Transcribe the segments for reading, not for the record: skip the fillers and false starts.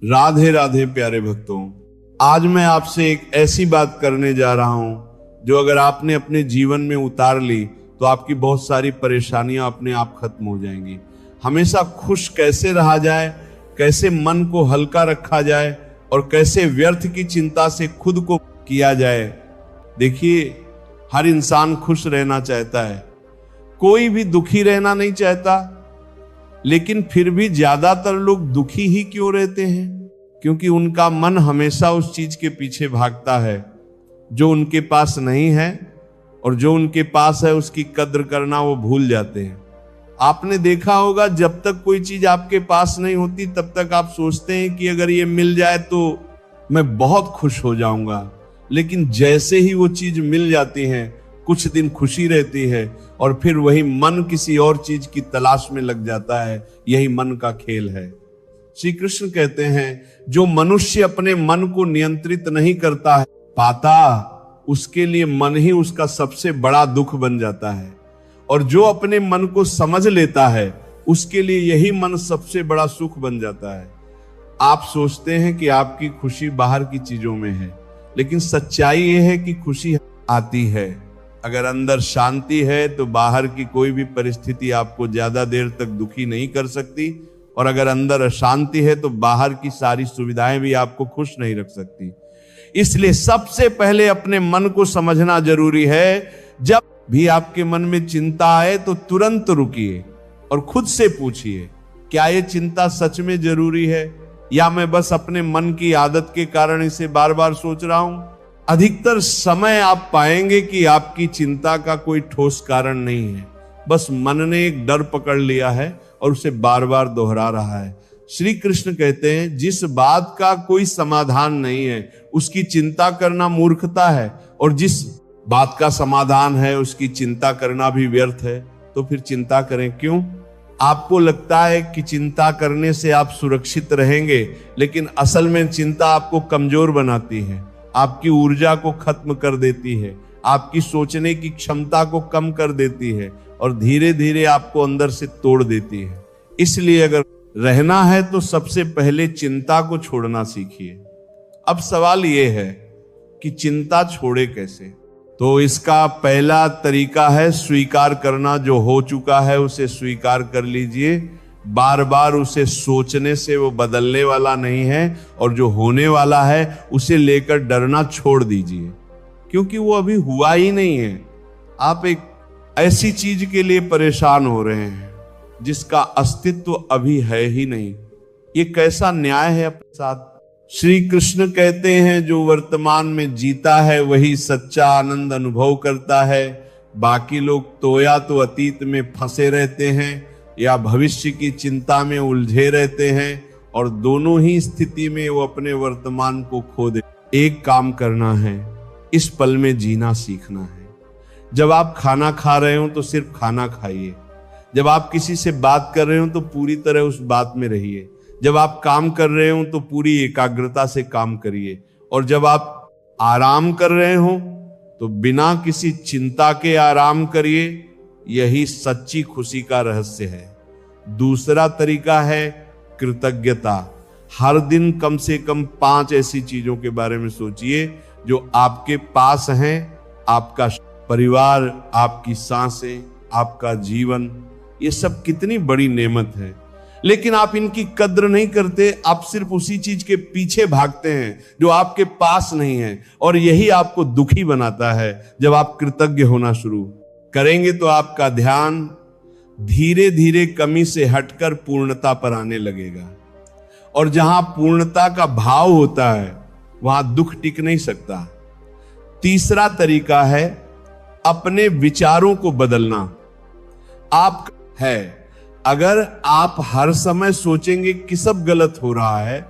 राधे राधे प्यारे भक्तों, आज मैं आपसे एक ऐसी बात करने जा रहा हूं जो अगर आपने अपने जीवन में उतार ली तो आपकी बहुत सारी परेशानियां अपने आप खत्म हो जाएंगी। हमेशा खुश कैसे रहा जाए, कैसे मन को हल्का रखा जाए और कैसे व्यर्थ की चिंता से खुद को किया जाए। देखिए, हर इंसान खुश रहना चाहता है, कोई भी दुखी रहना नहीं चाहता, लेकिन फिर भी ज्यादातर लोग दुखी ही क्यों रहते हैं? क्योंकि उनका मन हमेशा उस चीज के पीछे भागता है जो उनके पास नहीं है, और जो उनके पास है उसकी कद्र करना वो भूल जाते हैं। आपने देखा होगा, जब तक कोई चीज आपके पास नहीं होती तब तक आप सोचते हैं कि अगर ये मिल जाए तो मैं बहुत खुश हो जाऊंगा, लेकिन जैसे ही वो चीज मिल जाती है कुछ दिन खुशी रहती है और फिर वही मन किसी और चीज की तलाश में लग जाता है। यही मन का खेल है। श्री कृष्ण कहते हैं, जो मनुष्य अपने मन को नियंत्रित नहीं करता है पाता, उसके लिए मन ही उसका सबसे बड़ा दुख बन जाता है, और जो अपने मन को समझ लेता है उसके लिए यही मन सबसे बड़ा सुख बन जाता है। आप सोचते हैं कि आपकी खुशी बाहर की चीजों में है, लेकिन सच्चाई यह है कि खुशी आती है। अगर अंदर शांति है तो बाहर की कोई भी परिस्थिति आपको ज्यादा देर तक दुखी नहीं कर सकती, और अगर अंदर अशांति है तो बाहर की सारी सुविधाएं भी आपको खुश नहीं रख सकती। इसलिए सबसे पहले अपने मन को समझना जरूरी है। जब भी आपके मन में चिंता आए तो तुरंत रुकिए और खुद से पूछिए, क्या ये चिंता सच में जरूरी है या मैं बस अपने मन की आदत के कारण इसे बार बार सोच रहा हूं? अधिकतर समय आप पाएंगे कि आपकी चिंता का कोई ठोस कारण नहीं है, बस मन ने एक डर पकड़ लिया है और उसे बार बार दोहरा रहा है। श्री कृष्ण कहते हैं, जिस बात का कोई समाधान नहीं है उसकी चिंता करना मूर्खता है, और जिस बात का समाधान है उसकी चिंता करना भी व्यर्थ है। तो फिर चिंता करें क्यों? आपको लगता है कि चिंता करने से आप सुरक्षित रहेंगे, लेकिन असल में चिंता आपको कमजोर बनाती है, आपकी ऊर्जा को खत्म कर देती है, आपकी सोचने की क्षमता को कम कर देती है और धीरे धीरे आपको अंदर से तोड़ देती है। इसलिए अगर रहना है तो सबसे पहले चिंता को छोड़ना सीखिए। अब सवाल यह है कि चिंता छोड़े कैसे? तो इसका पहला तरीका है स्वीकार करना। जो हो चुका है उसे स्वीकार कर लीजिए। बार बार उसे सोचने से वो बदलने वाला नहीं है, और जो होने वाला है उसे लेकर डरना छोड़ दीजिए, क्योंकि वो अभी हुआ ही नहीं है। आप एक ऐसी चीज के लिए परेशान हो रहे हैं जिसका अस्तित्व अभी है ही नहीं। ये कैसा न्याय है अपने साथ? श्री कृष्ण कहते हैं, जो वर्तमान में जीता है वही सच्चा आनंद अनुभव करता है। बाकी लोग तो या तो अतीत में फंसे रहते हैं या भविष्य की चिंता में उलझे रहते हैं, और दोनों ही स्थिति में वो अपने वर्तमान को खो दे। एक काम करना है, इस पल में जीना सीखना है। जब आप खाना खा रहे हो तो सिर्फ खाना खाइए। जब आप किसी से बात कर रहे हो तो पूरी तरह उस बात में रहिए। जब आप काम कर रहे हो तो पूरी एकाग्रता से काम करिए, और जब आप आराम कर रहे हो तो बिना किसी चिंता के आराम करिए। यही सच्ची खुशी का रहस्य है। दूसरा तरीका है कृतज्ञता। हर दिन कम से कम 5 ऐसी चीजों के बारे में सोचिए जो आपके पास हैं। आपका परिवार, आपकी सांसें, आपका जीवन, ये सब कितनी बड़ी नेमत है, लेकिन आप इनकी कद्र नहीं करते। आप सिर्फ उसी चीज के पीछे भागते हैं जो आपके पास नहीं है, और यही आपको दुखी बनाता है। जब आप कृतज्ञ होना शुरू करेंगे तो आपका ध्यान धीरे धीरे कमी से हटकर पूर्णता पर आने लगेगा, और जहां पूर्णता का भाव होता है वहां दुख टिक नहीं सकता। तीसरा तरीका है अपने विचारों को बदलना। आप अगर आप हर समय सोचेंगे कि सब गलत हो रहा है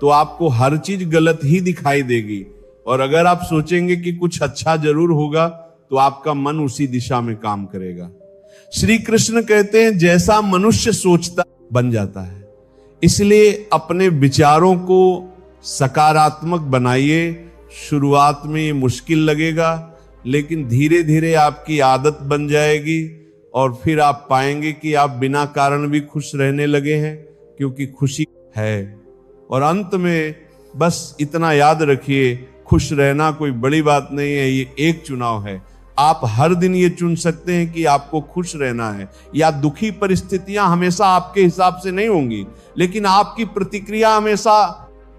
तो आपको हर चीज गलत ही दिखाई देगी, और अगर आप सोचेंगे कि कुछ अच्छा जरूर होगा तो आपका मन उसी दिशा में काम करेगा। श्री कृष्ण कहते हैं, जैसा मनुष्य सोचता बन जाता है। इसलिए अपने विचारों को सकारात्मक बनाइए। शुरुआत में ये मुश्किल लगेगा, लेकिन धीरे धीरे आपकी आदत बन जाएगी, और फिर आप पाएंगे कि आप बिना कारण भी खुश रहने लगे हैं, क्योंकि खुशी है। और अंत में बस इतना याद रखिए, खुश रहना कोई बड़ी बात नहीं है, ये एक चुनाव है। आप हर दिन ये चुन सकते हैं कि आपको खुश रहना है या दुखी परिस्थितियां हमेशा आपके हिसाब से नहीं होंगी, लेकिन आपकी प्रतिक्रिया हमेशा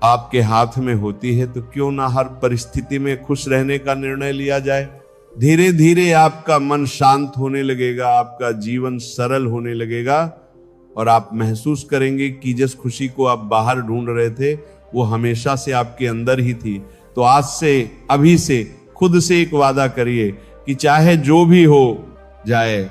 आपके हाथ में होती है। तो क्यों ना हर परिस्थिति में खुश रहने का निर्णय लिया जाए। धीरे धीरे आपका मन शांत होने लगेगा, आपका जीवन सरल होने लगेगा और आप महसूस करेंगे कि जिस खुशी को आप बाहर ढूंढ रहे थे वो हमेशा से आपके अंदर ही थी। तो आज से, अभी से खुद से एक वादा करिए कि चाहे जो भी हो जाए,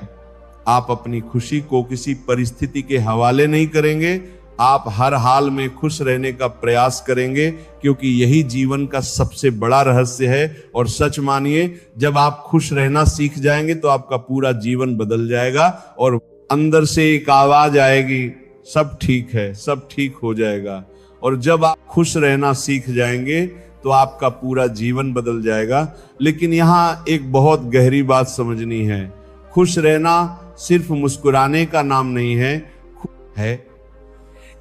आप अपनी खुशी को किसी परिस्थिति के हवाले नहीं करेंगे। आप हर हाल में खुश रहने का प्रयास करेंगे, क्योंकि यही जीवन का सबसे बड़ा रहस्य है। और सच मानिए, जब आप खुश रहना सीख जाएंगे तो आपका पूरा जीवन बदल जाएगा और अंदर से एक आवाज आएगी, सब ठीक है, सब ठीक हो जाएगा। और जब आप खुश रहना सीख जाएंगे तो आपका पूरा जीवन बदल जाएगा। लेकिन यहाँ एक बहुत गहरी बात समझनी है, खुश रहना सिर्फ मुस्कुराने का नाम नहीं है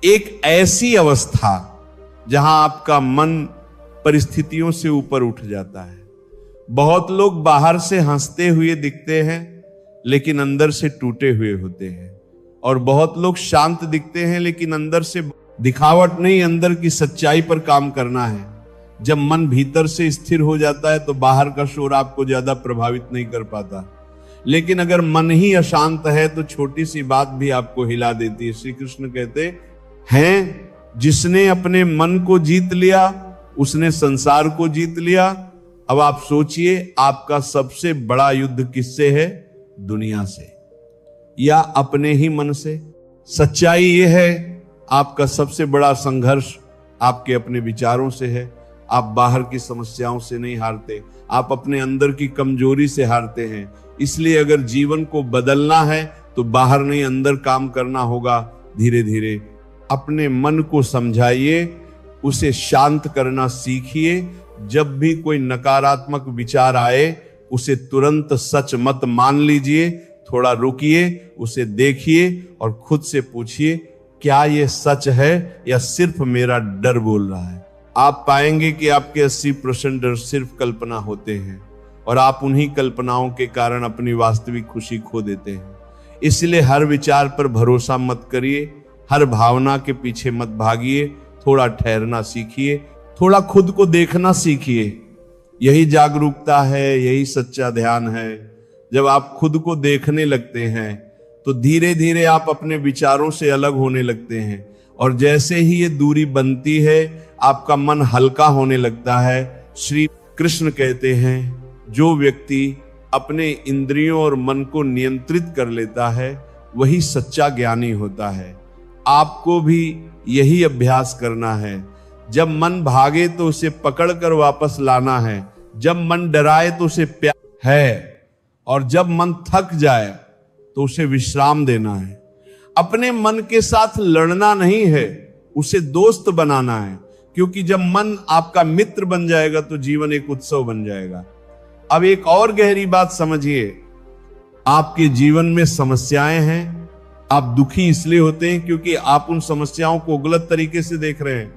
एक ऐसी अवस्था जहां आपका मन परिस्थितियों से ऊपर उठ जाता है। बहुत लोग बाहर से हंसते हुए दिखते हैं लेकिन अंदर से टूटे हुए होते हैं, और बहुत लोग शांत दिखते हैं लेकिन अंदर से दिखावट नहीं, अंदर की सच्चाई पर काम करना है। जब मन भीतर से स्थिर हो जाता है तो बाहर का शोर आपको ज्यादा प्रभावित नहीं कर पाता, लेकिन अगर मन ही अशांत है तो छोटी सी बात भी आपको हिला देती है। श्री कृष्ण कहते हैं, जिसने अपने मन को जीत लिया उसने संसार को जीत लिया। अब आप सोचिए, आपका सबसे बड़ा युद्ध किससे है? दुनिया से या अपने ही मन से? सच्चाई यह है, आपका सबसे बड़ा संघर्ष आपके अपने विचारों से है। आप बाहर की समस्याओं से नहीं हारते, आप अपने अंदर की कमजोरी से हारते हैं। इसलिए अगर जीवन को बदलना है तो बाहर नहीं, अंदर काम करना होगा। धीरे धीरे अपने मन को समझाइए, उसे शांत करना सीखिए। जब भी कोई नकारात्मक विचार आए उसे तुरंत सच मत मान लीजिए, थोड़ा रुकिए, उसे देखिए और खुद से पूछिए, क्या ये सच है या सिर्फ मेरा डर बोल रहा है? आप पाएंगे कि आपके 80% डर सिर्फ कल्पना होते हैं और आप उन्हीं कल्पनाओं के कारण अपनी वास्तविक खुशी खो देते हैं। इसलिए हर विचार पर भरोसा मत करिए, हर भावना के पीछे मत भागिए, थोड़ा ठहरना सीखिए, थोड़ा खुद को देखना सीखिए। यही जागरूकता है, यही सच्चा ध्यान है। जब आप खुद को देखने लगते हैं तो धीरे धीरे आप अपने विचारों से अलग होने लगते हैं, और जैसे ही ये दूरी बनती है आपका मन हल्का होने लगता है। श्री कृष्ण कहते हैं, जो व्यक्ति अपने इंद्रियों और मन को नियंत्रित कर लेता है वही सच्चा ज्ञानी होता है। आपको भी यही अभ्यास करना है। जब मन भागे तो उसे पकड़कर वापस लाना है, जब मन डराए तो उसे प्यार है, और जब मन थक जाए तो उसे विश्राम देना है। अपने मन के साथ लड़ना नहीं है, उसे दोस्त बनाना है, क्योंकि जब मन आपका मित्र बन जाएगा तो जीवन एक उत्सव बन जाएगा। अब एक और गहरी बात समझिए, आपके जीवन में समस्याएं हैं, आप दुखी इसलिए होते हैं क्योंकि आप उन समस्याओं को गलत तरीके से देख रहे हैं।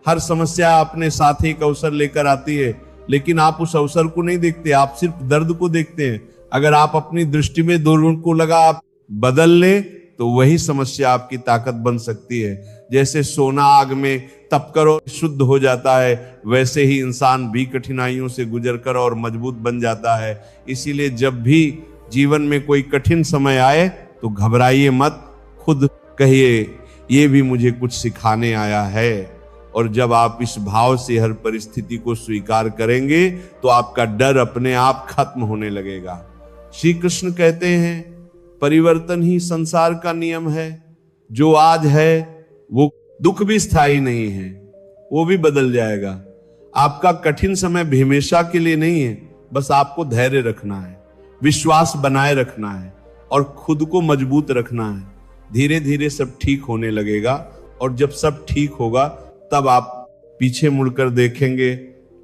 हर समस्या अपने साथ एक अवसर लेकर आती है, लेकिन आप उस अवसर को नहीं देखते, आप सिर्फ दर्द को देखते हैं। अगर आप अपनी दृष्टि में दोनों को लगा आप बदल ले तो वही समस्या आपकी ताकत बन सकती है। जैसे सोना आग में तप करो शुद्ध हो जाता है, वैसे ही इंसान भी कठिनाइयों से गुजर कर और मजबूत बन जाता है। इसीलिए जब भी जीवन में कोई कठिन समय आए तो घबराइए मत, खुद कहिए ये भी मुझे कुछ सिखाने आया है। और जब आप इस भाव से हर परिस्थिति को स्वीकार करेंगे तो आपका डर अपने आप खत्म होने लगेगा। श्री कृष्ण कहते हैं, परिवर्तन ही संसार का नियम है। जो आज है वो दुख भी स्थायी नहीं है, वो भी बदल जाएगा। आपका कठिन समय हमेशा के लिए नहीं है, बस आपको धैर्य रखना है, विश्वास बनाए रखना है और खुद को मजबूत रखना है। धीरे धीरे सब ठीक होने लगेगा, और जब सब ठीक होगा तब आप पीछे मुड़कर देखेंगे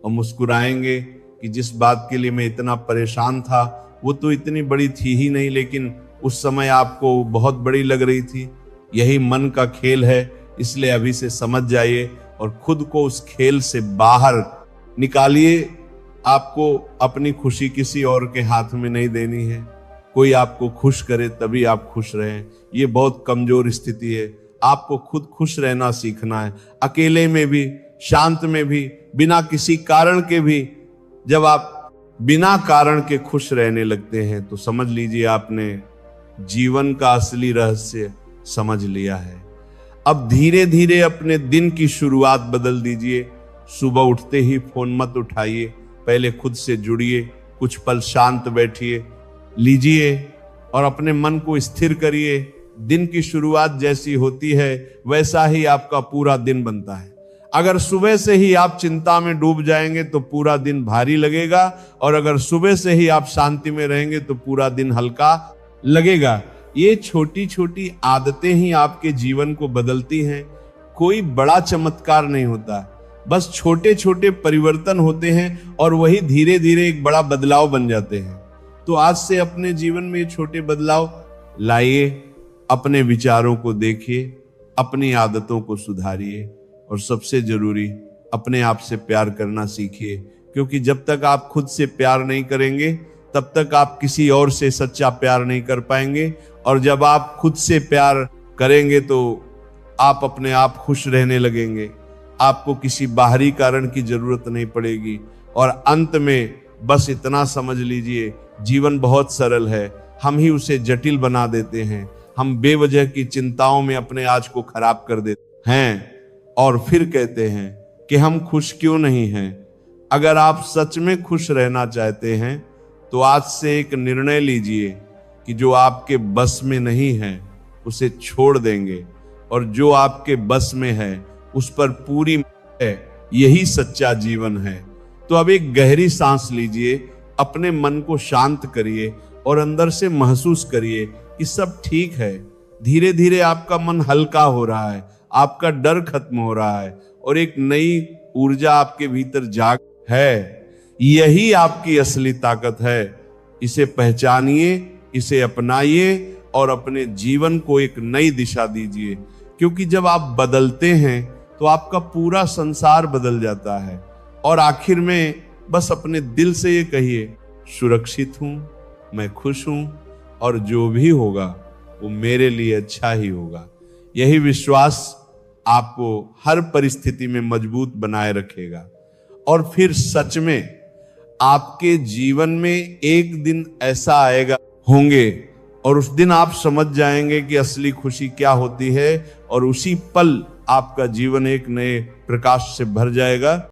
और मुस्कुराएंगे कि जिस बात के लिए मैं इतना परेशान था वो तो इतनी बड़ी थी ही नहीं, लेकिन उस समय आपको बहुत बड़ी लग रही थी। यही मन का खेल है, इसलिए अभी से समझ जाइए और खुद को उस खेल से बाहर निकालिए। आपको अपनी खुशी किसी और के हाथ में नहीं देनी है। कोई आपको खुश करे तभी आप खुश रहें, ये बहुत कमजोर स्थिति है। आपको खुद खुश रहना सीखना है, अकेले में भी, शांत में भी, बिना किसी कारण के भी। जब आप बिना कारण के खुश रहने लगते हैं तो समझ लीजिए आपने जीवन का असली रहस्य समझ लिया है। अब धीरे धीरे अपने दिन की शुरुआत बदल दीजिए। सुबह उठते ही फोन मत उठाइए, पहले खुद से जुड़िए, कुछ पल शांत बैठिए लीजिए और अपने मन को स्थिर करिए। दिन की शुरुआत जैसी होती है वैसा ही आपका पूरा दिन बनता है। अगर सुबह से ही आप चिंता में डूब जाएंगे तो पूरा दिन भारी लगेगा, और अगर सुबह से ही आप शांति में रहेंगे तो पूरा दिन हल्का लगेगा। ये छोटी छोटी आदतें ही आपके जीवन को बदलती हैं। कोई बड़ा चमत्कार नहीं होता, बस छोटे छोटे परिवर्तन होते हैं और वही धीरे धीरे एक बड़ा बदलाव बन जाते हैं। तो आज से अपने जीवन में ये छोटे बदलाव लाइए, अपने विचारों को देखिए, अपनी आदतों को सुधारिए और सबसे जरूरी अपने आप से प्यार करना सीखिए। क्योंकि जब तक आप खुद से प्यार नहीं करेंगे तब तक आप किसी और से सच्चा प्यार नहीं कर पाएंगे, और जब आप खुद से प्यार करेंगे तो आप अपने आप खुश रहने लगेंगे। आपको किसी बाहरी कारण की जरूरत नहीं पड़ेगी। और अंत में बस इतना समझ लीजिए, जीवन बहुत सरल है, हम ही उसे जटिल बना देते हैं। हम बेवजह की चिंताओं में अपने आज को खराब कर देते हैं और फिर कहते हैं कि हम खुश क्यों नहीं हैं। अगर आप सच में खुश रहना चाहते हैं तो आज से एक निर्णय लीजिए कि जो आपके बस में नहीं है उसे छोड़ देंगे, और जो आपके बस में है उस पर पूरी है। यही सच्चा जीवन है। तो अब एक गहरी सांस लीजिए, अपने मन को शांत करिए और अंदर से महसूस करिए कि सब ठीक है। धीरे धीरे आपका मन हल्का हो रहा है, आपका डर खत्म हो रहा है और एक नई ऊर्जा आपके भीतर जाग है। यही आपकी असली ताकत है। इसे पहचानिए, इसे अपनाइए और अपने जीवन को एक नई दिशा दीजिए। क्योंकि जब आप बदलते हैं तो आपका पूरा संसार बदल जाता है। और आखिर में बस अपने दिल से ये कहिए, सुरक्षित हूं, मैं खुश हूं और जो भी होगा वो मेरे लिए अच्छा ही होगा। यही विश्वास आपको हर परिस्थिति में मजबूत बनाए रखेगा। और फिर सच में आपके जीवन में एक दिन ऐसा आएगा होंगे और उस दिन आप समझ जाएंगे कि असली खुशी क्या होती है, और उसी पल आपका जीवन एक नए प्रकाश से भर जाएगा।